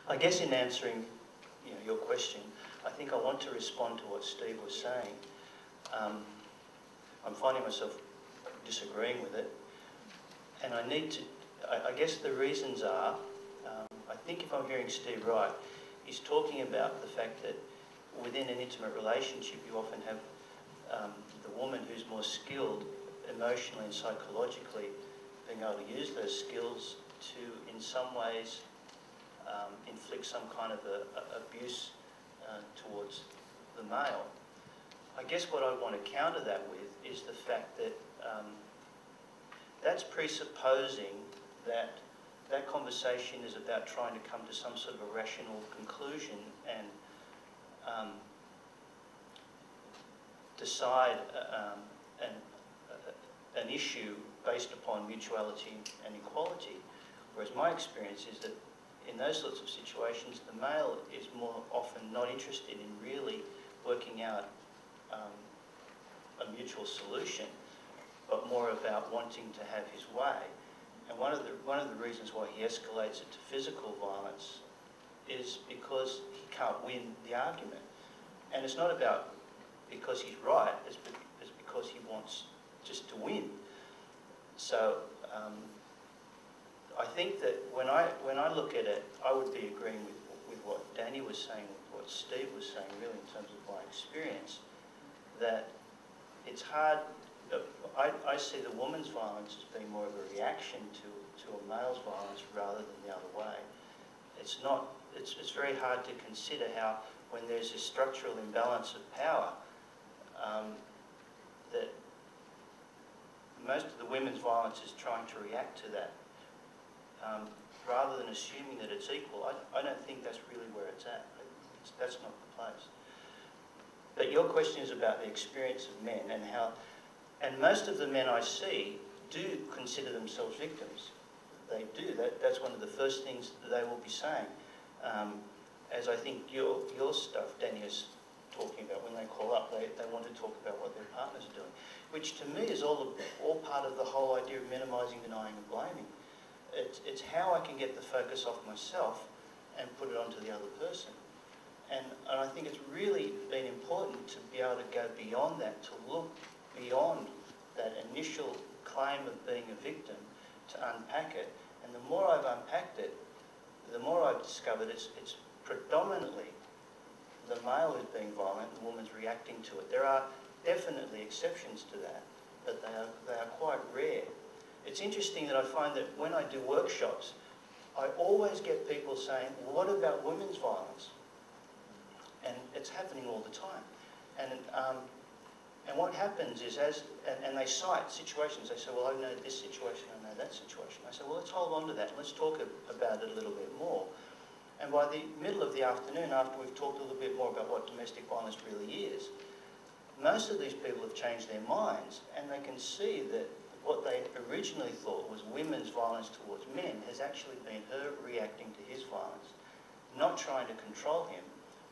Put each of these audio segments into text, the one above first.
I guess in answering your question, I think I want to respond to what Steve was saying. I'm finding myself disagreeing with it, and I guess the reasons are, I think if I'm hearing Steve right, he's talking about the fact that within an intimate relationship you often have the woman who's more skilled emotionally and psychologically being able to use those skills to, in some ways, inflict some kind of abuse towards the male. I guess what I want to counter that with is the fact that that's presupposing that that conversation is about trying to come to some sort of a rational conclusion and decide an issue based upon mutuality and equality. Whereas my experience is that in those sorts of situations, the male is more often not interested in really working out a mutual solution, but more about wanting to have his way. And one of the reasons why he escalates it to physical violence is because he can't win the argument. And it's not about because he's right, it's because he wants just to win. So I think that when I look at it, I would be agreeing with what Danny was saying, what Steve was saying, really in terms of my experience, that it's hard. I see the woman's violence as being more of a reaction to a male's violence rather than the other way. It's very hard to consider how, when there's a structural imbalance of power, that most of the women's violence is trying to react to that. Rather than assuming that it's equal, I don't think that's really where it's at. That's not the place. But your question is about the experience of men and how, and most of the men I see do consider themselves victims. They do. That's one of the first things that they will be saying. As I think your stuff, Danny, is talking about when they call up, they want to talk about what their partners are doing, which to me is all part of the whole idea of minimising, denying and blaming. It's how I can get the focus off myself and put it onto the other person. And I think it's really been important to be able to go beyond that, to look beyond that initial claim of being a victim, to unpack it. And the more I've unpacked it, the more I've discovered it's predominantly the male who's being violent, the woman's reacting to it. There are definitely exceptions to that, but they are quite rare. It's interesting that I find that when I do workshops, I always get people saying, well, what about women's violence? And it's happening all the time. And what happens is, and they cite situations, they say, well, I know this situation, I know that situation. I say, well, let's hold on to that, let's talk about it a little bit more. And by the middle of the afternoon, after we've talked a little bit more about what domestic violence really is, most of these people have changed their minds, and they can see that what they originally thought was women's violence towards men has actually been her reacting to his violence, not trying to control him,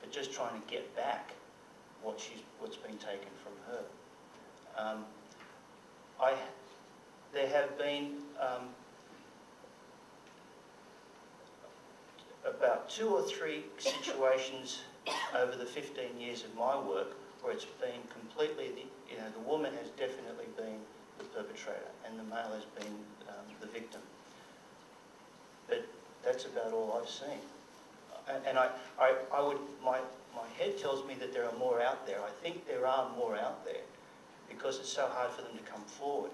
but just trying to get back what's been taken from her. There have been about 2 or 3 situations over the 15 years of my work where it's been completely, the woman has definitely been the perpetrator and the male has been the victim. But that's about all I've seen. And my head tells me that there are more out there. I think there are more out there because it's so hard for them to come forward.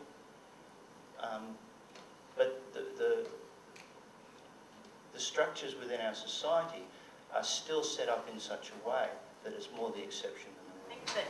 But the structures within our society are still set up in such a way that it's more the exception than the rule.